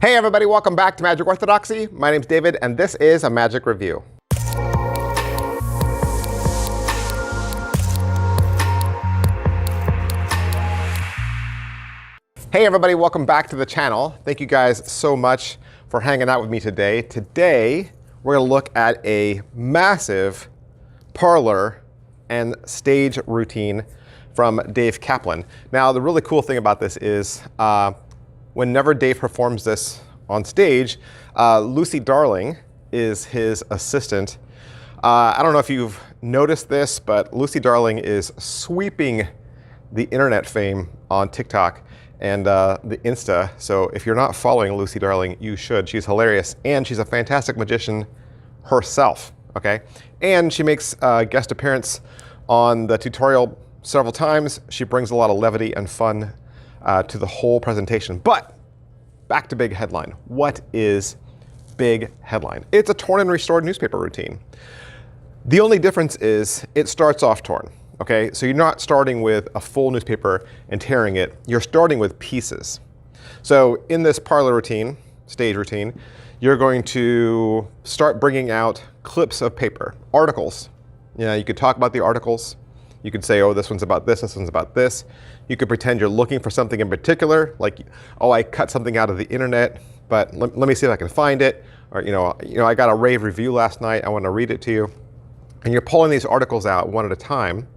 Hey everybody, welcome back to Magic Orthodoxy. My name's David, and this is a Magic Review. Hey everybody, welcome back to the channel. Thank you guys so much for hanging out with me today. Today, we're gonna look at a massive parlor and stage routine from Dave Kaplan. Now, the really cool thing about this is whenever Dave performs this on stage, Lucy Darling is his assistant. I don't know if you've noticed this, but Lucy Darling is sweeping the internet fame on TikTok and the Insta. So if you're not following Lucy Darling, you should. She's hilarious, and she's a fantastic magician herself, okay? And she makes a guest appearance on the tutorial several times. She brings a lot of levity and fun to the whole presentation. But back to Big Headline. What is Big Headline? It's a torn and restored newspaper routine. The only difference is it starts off torn, okay? So you're not starting with a full newspaper and tearing it. You're starting with pieces. So in this parlor routine, stage routine, you're going to start bringing out clips of paper, articles. You know, you could talk about the articles. You could say, oh, this one's about this one's about this. You could pretend you're looking for something in particular, like, oh, I cut something out of the internet, but let me see if I can find it. Or, you know, I got a rave review last night, I want to read it to you. And you're pulling these articles out one at a time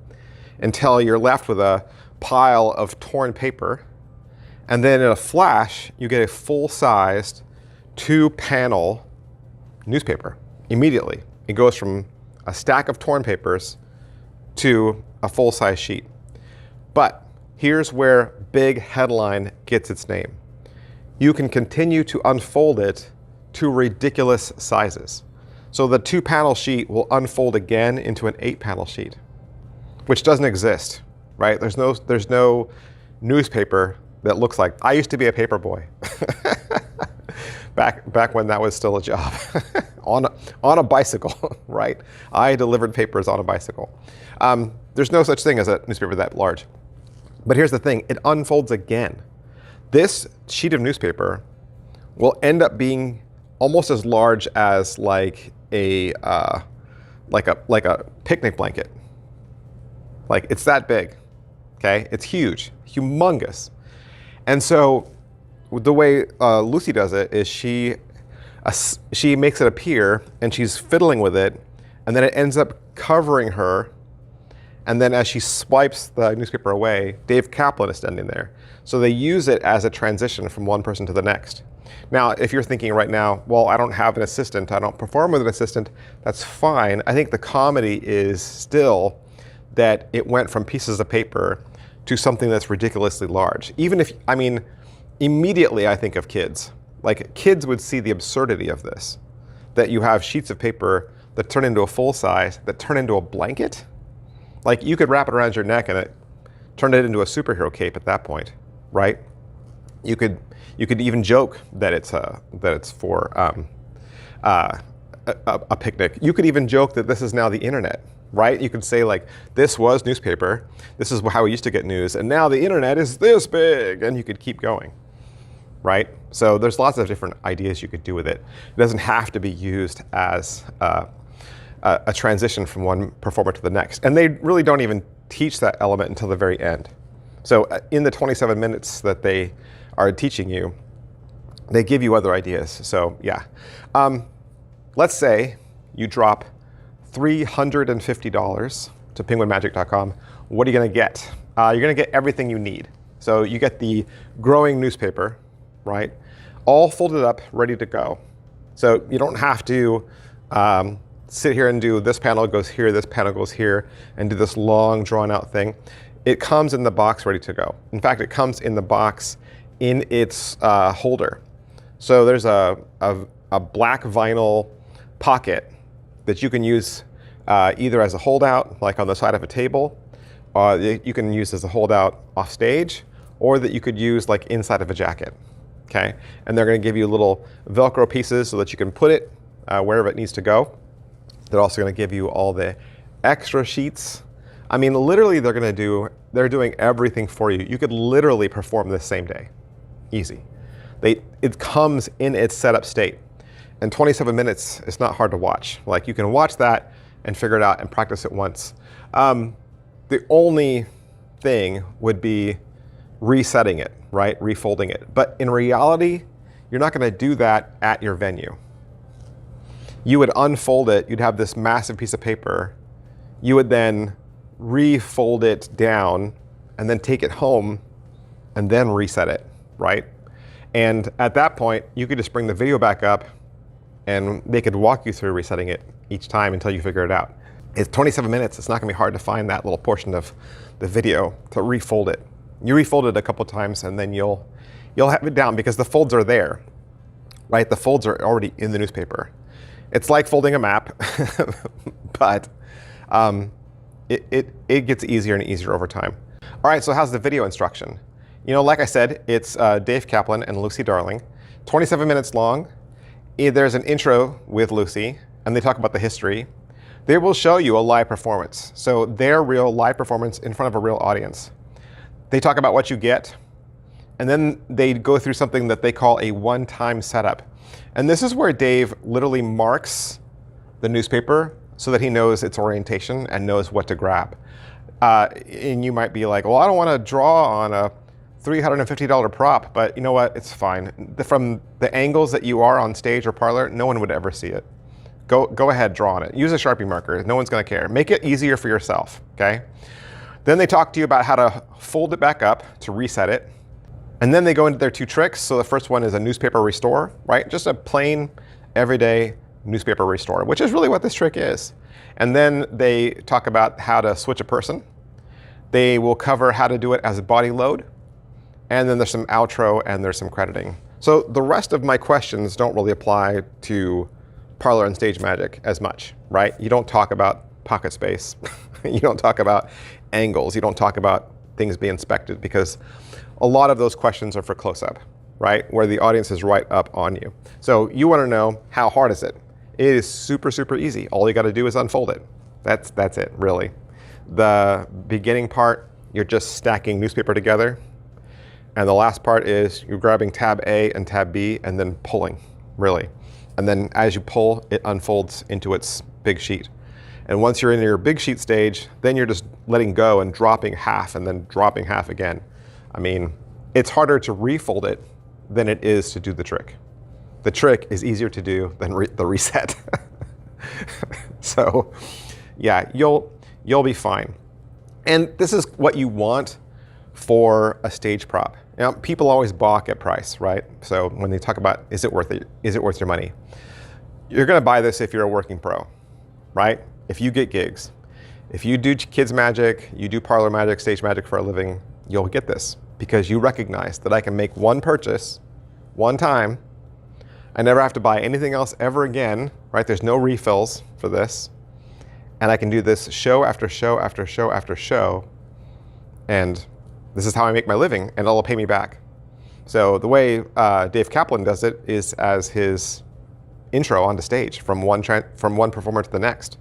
until you're left with a pile of torn paper. And then in a flash, you get a full-sized 2-panel newspaper immediately. It goes from a stack of torn papers to a full-size sheet. But here's where Big Headline gets its name. You can continue to unfold it to ridiculous sizes. So the 2-panel sheet will unfold again into an 8-panel sheet, which doesn't exist, right? There's no newspaper that looks like. I used to be a paper boy. Back when that was still a job. on a bicycle, right? I delivered papers on a bicycle. There's no such thing as a newspaper that large. But here's the thing, it unfolds again. This sheet of newspaper will end up being almost as large as like a picnic blanket. Like, it's that big, okay? It's huge, humongous. And so the way Lucy does it is she makes it appear, and she's fiddling with it, and then it ends up covering her. And then as she swipes the newspaper away, Dave Kaplan is standing there. So they use it as a transition from one person to the next. Now, if you're thinking right now, well, I don't have an assistant, I don't perform with an assistant, that's fine. I think the comedy is still that it went from pieces of paper to something that's ridiculously large. Even if, I mean, immediately I think of kids. Like, kids would see the absurdity of this, that you have sheets of paper that turn into a full size, that turn into a blanket. Like, you could wrap it around your neck and turn it into a superhero cape at that point, right? You could even joke that it's for a picnic. You could even joke that this is now the internet, right? You could say, like, this was newspaper, this is how we used to get news, and now the internet is this big, and you could keep going, right? So there's lots of different ideas you could do with it. It doesn't have to be used as a transition from one performer to the next. And they really don't even teach that element until the very end. So in the 27 minutes that they are teaching you, they give you other ideas. So yeah, let's say you drop $350 to penguinmagic.com. What are you gonna get? You're gonna get everything you need. So you get the growing newspaper, right? All folded up, ready to go. So you don't have to sit here and do this panel goes here, this panel goes here, and do this long drawn out thing. It comes in the box ready to go. In fact, it comes in the box in its holder. So there's a black vinyl pocket that you can use either as a holdout, like on the side of a table, you can use as a holdout off stage, or that you could use like inside of a jacket, okay? And they're gonna give you little Velcro pieces so that you can put it wherever it needs to go. They're also gonna give you all the extra sheets. I mean, literally they're doing everything for you. You could literally perform this same day, easy. It comes in its setup state. And 27 minutes is not hard to watch. Like, you can watch that and figure it out and practice it once. The only thing would be resetting it, right? Refolding it. But in reality, you're not going to do that at your venue. You would unfold it. You'd have this massive piece of paper. You would then refold it down and then take it home and then reset it, right? And at that point, you could just bring the video back up and they could walk you through resetting it each time until you figure it out. It's 27 minutes. It's not going to be hard to find that little portion of the video to refold it. You refold it a couple times and then you'll have it down because the folds are there, right? The folds are already in the newspaper. It's like folding a map, but it gets easier and easier over time. All right, so how's the video instruction? You know, like I said, it's Dave Kaplan and Lucy Darling, 27 minutes long. There's an intro with Lucy, and they talk about the history. They will show you a live performance. So their real live performance in front of a real audience. They talk about what you get, and then they go through something that they call a one-time setup. And this is where Dave literally marks the newspaper so that he knows its orientation and knows what to grab. And you might be like, well, I don't want to draw on a $350 prop, but you know what? It's fine. From the angles that you are on stage or parlor, no one would ever see it. Go ahead, draw on it. Use a Sharpie marker. No one's going to care. Make it easier for yourself, okay? Then they talk to you about how to fold it back up to reset it. And then they go into their two tricks. So the first one is a newspaper restore, right? Just a plain, everyday newspaper restore, which is really what this trick is. And then they talk about how to switch a person. They will cover how to do it as a body load. And then there's some outro and there's some crediting. So the rest of my questions don't really apply to parlor and stage magic as much, right? You don't talk about pocket space. You don't talk about angles. You don't talk about things being inspected because a lot of those questions are for close-up, right? Where the audience is right up on you. So you want to know, how hard is it? It is super, super easy. All you got to do is unfold it. That's it, really. The beginning part, you're just stacking newspaper together. And the last part is you're grabbing tab A and tab B and then pulling, really. And then as you pull, it unfolds into its big sheet. And once you're in your big sheet stage, then you're just letting go and dropping half and then dropping half again. I mean, it's harder to refold it than it is to do the trick. The trick is easier to do than the reset. So yeah, you'll be fine. And this is what you want for a stage prop. You know, people always balk at price, right? So when they talk about, is it worth it? Is it worth your money? You're gonna buy this if you're a working pro, right? If you get gigs. If you do kids magic, you do parlor magic, stage magic for a living, you'll get this because you recognize that I can make one purchase, one time. I never have to buy anything else ever again, right? There's no refills for this. And I can do this show after show after show after show. And this is how I make my living, and it'll pay me back. So the way Dave Kaplan does it is as his intro onto stage from one performer to the next.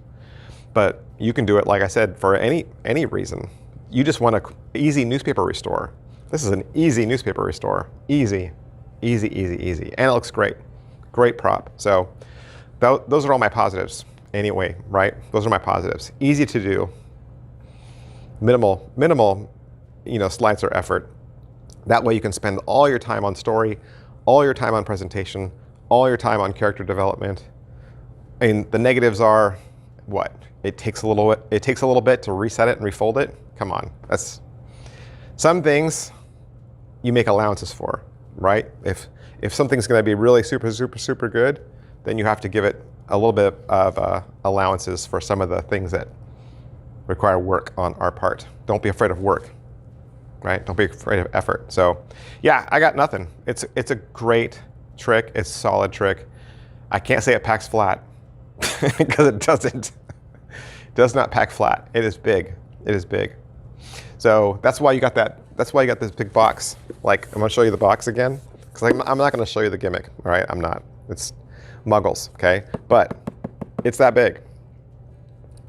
But you can do it, like I said, for any reason. You just want an easy newspaper restore. This is an easy newspaper restore. Easy, easy, easy, easy. And it looks great. Great prop. So those are all my positives anyway, right? Those are my positives. Easy to do. Minimal, slides or effort. That way you can spend all your time on story, all your time on presentation, all your time on character development. And the negatives are what? It takes a little bit to reset it and refold it. Come on, that's some things you make allowances for, right? If something's going to be really super, super, super good, then you have to give it a little bit of allowances for some of the things that require work on our part. Don't be afraid of work, right? Don't be afraid of effort. So yeah, I got nothing. It's a great trick. It's a solid trick. I can't say it packs flat because it doesn't. It does not pack flat. It is big. It is big. So that's why you got that. That's why you got this big box. Like, I'm going to show you the box again because I'm not going to show you the gimmick. All right, I'm not. It's muggles, okay? But it's that big.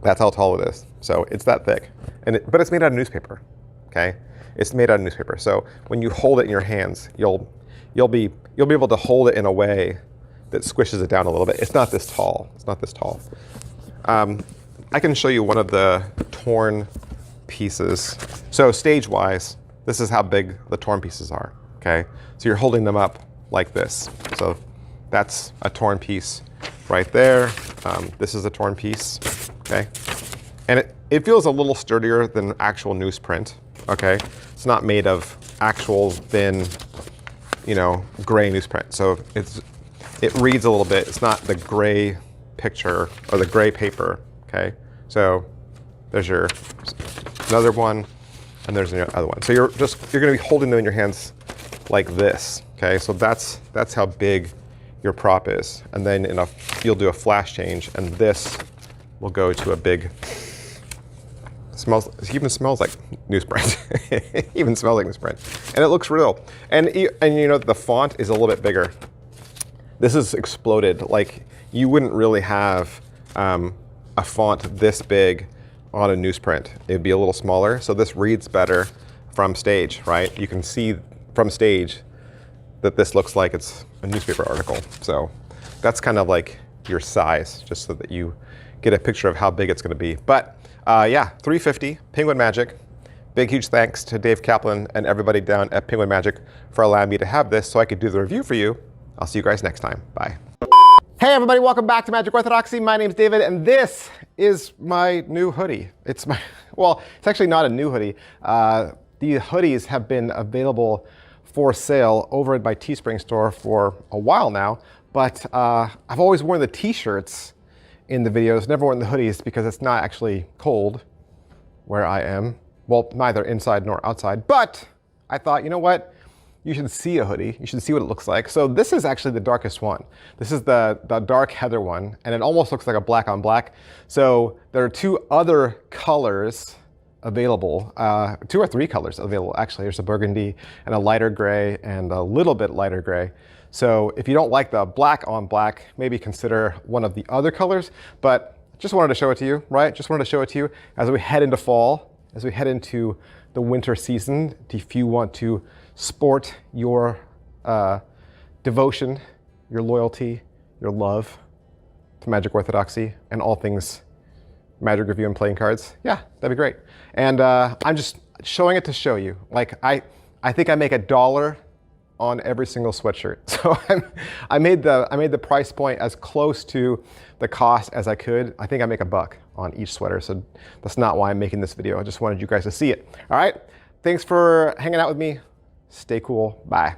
That's how tall it is. So it's that thick. But it's made out of newspaper, okay? It's made out of newspaper. So when you hold it in your hands, you'll you'll be able to hold it in a way that squishes it down a little bit. It's not this tall. It's not this tall. I can show you one of the torn pieces. So stage-wise, this is how big the torn pieces are, okay? So you're holding them up like this. So that's a torn piece right there. This is a torn piece, okay? And it feels a little sturdier than actual newsprint, okay? It's not made of actual thin, you know, gray newsprint. So it reads a little bit. It's not the gray picture or the gray paper, okay? So there's your another one, and there's your other one. So you're gonna be holding them in your hands like this, okay? So that's how big your prop is. And then you'll do a flash change, and this will go to a big, it even smells like newsprint. It even smells like newsprint. And it looks real. And you know, the font is a little bit bigger. This is exploded. Like, you wouldn't really have a font this big on a newsprint. It'd be a little smaller. So this reads better from stage, right? You can see from stage that this looks like it's a newspaper article. So that's kind of like your size, just so that you get a picture of how big it's gonna be. But yeah, $350, Penguin Magic. Big, huge thanks to Dave Kaplan and everybody down at Penguin Magic for allowing me to have this so I could do the review for you. I'll see you guys next time. Bye. Hey everybody, welcome back to Magic Orthodoxy. My name's David, and this is my new hoodie. Well, it's actually not a new hoodie. The hoodies have been available for sale over at my Teespring store for a while now, but I've always worn the t-shirts in the videos, never worn the hoodies because it's not actually cold where I am. Well, neither inside nor outside, but I thought, you know what? You should see a hoodie. You should see what it looks like. So this is actually the darkest one. This is the dark heather one, and it almost looks like a black on black. So there are two other colors available, 2 or 3 colors available actually. There's a burgundy and a lighter gray and a little bit lighter gray. So if you don't like the black on black, maybe consider one of the other colors, but just wanted to show it to you, right? Just wanted to show it to you as we head into fall, as we head into the winter season. If you want to sport your devotion, your loyalty, your love to Magic Orthodoxy and all things Magic review and playing cards, yeah, that'd be great. And I'm just showing it to show you. Like, I think I make $1 on every single sweatshirt. So I made the price point as close to the cost as I could. I think I make $1 on each sweater. So that's not why I'm making this video. I just wanted you guys to see it. All right, thanks for hanging out with me. Stay cool. Bye.